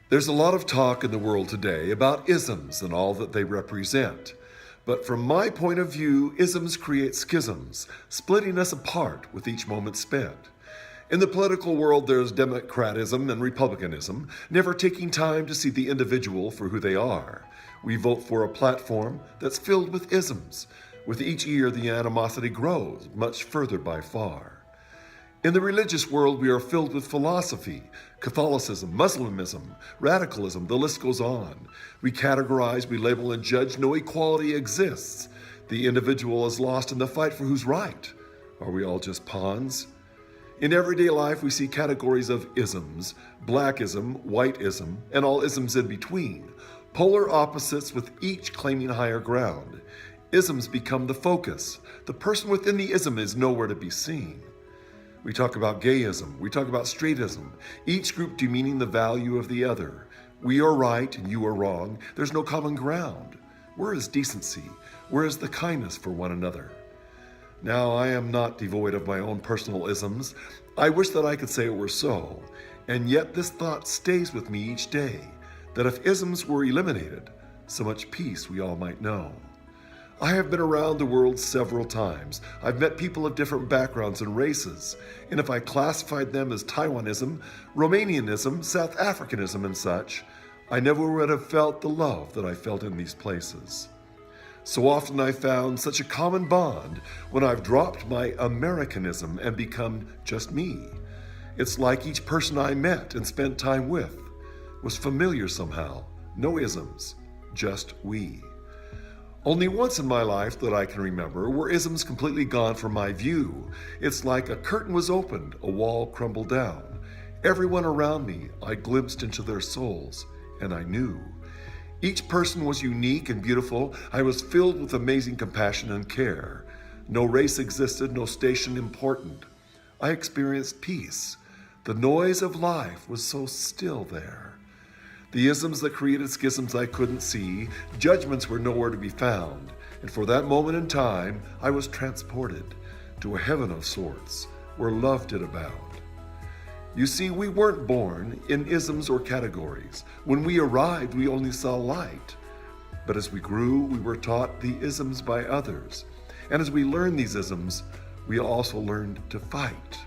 There's a lot of talk in the world today about isms and all that they represent. But from my point of view, isms create schisms, splitting us apart with each moment spent. In the political world, there's democratism and republicanism, never taking time to see the individual for who they are. We vote for a platform that's filled with isms. With each year, the animosity grows much further by far. In the religious world, we are filled with philosophy, Catholicism, Muslimism, radicalism, the list goes on. We categorize, we label, and judge. No equality exists. The individual is lost in the fight for who's right. Are we all just pawns? In everyday life, we see categories of isms, blackism, whiteism, and all isms in between, polar opposites with each claiming higher ground. Isms become the focus. The person within the ism is nowhere to be seen. We talk about gayism, we talk about straightism, each group demeaning the value of the other. We are right and you are wrong. There's no common ground. Where is decency? Where is the kindness for one another? Now, I am not devoid of my own personal isms. I wish that I could say it were so. And yet this thought stays with me each day, that if isms were eliminated, so much peace we all might know. I have been around the world several times. I've met people of different backgrounds and races, and if I classified them as Taiwanism, Romanianism, South Africanism, and such, I never would have felt the love that I felt in these places. So often I found such a common bond when I've dropped my Americanism and become just me. It's like each person I met and spent time with was familiar somehow. No isms, just we. Only once in my life that I can remember were isms completely gone from my view. It's like a curtain was opened, a wall crumbled down. Everyone around me, I glimpsed into their souls, and I knew. Each person was unique and beautiful. I was filled with amazing compassion and care. No race existed, no station important. I experienced peace. The noise of life was so still there. The isms that created schisms I couldn't see, judgments were nowhere to be found, and for that moment in time, I was transported to a heaven of sorts, where love did abound. You see, we weren't born in isms or categories. When we arrived, we only saw light. But as we grew, we were taught the isms by others. And as we learned these isms, we also learned to fight.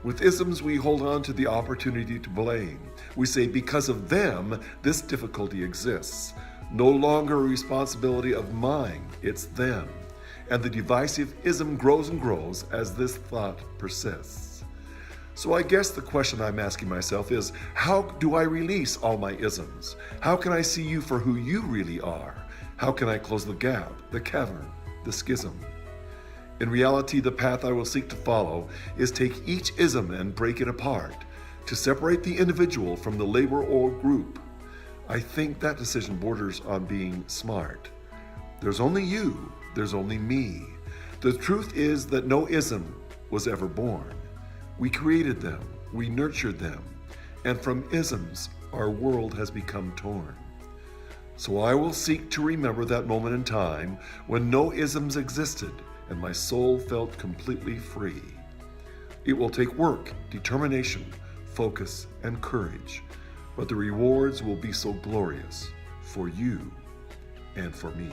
With isms, we hold on to the opportunity to blame. We say, because of them, this difficulty exists. No longer a responsibility of mine, it's them. And the divisive ism grows and grows as this thought persists. So I guess the question I'm asking myself is, how do I release all my isms? How can I see you for who you really are? How can I close the gap, the cavern, the schism? In reality, the path I will seek to follow is take each ism and break it apart, to separate the individual from the labor or group. I think that decision borders on being smart. There's only you, there's only me. The truth is that no ism was ever born. We created them, we nurtured them, and from isms, our world has become torn. So I will seek to remember that moment in time when no isms existed, and my soul felt completely free. It will take work, determination, focus, and courage, but the rewards will be so glorious for you and for me.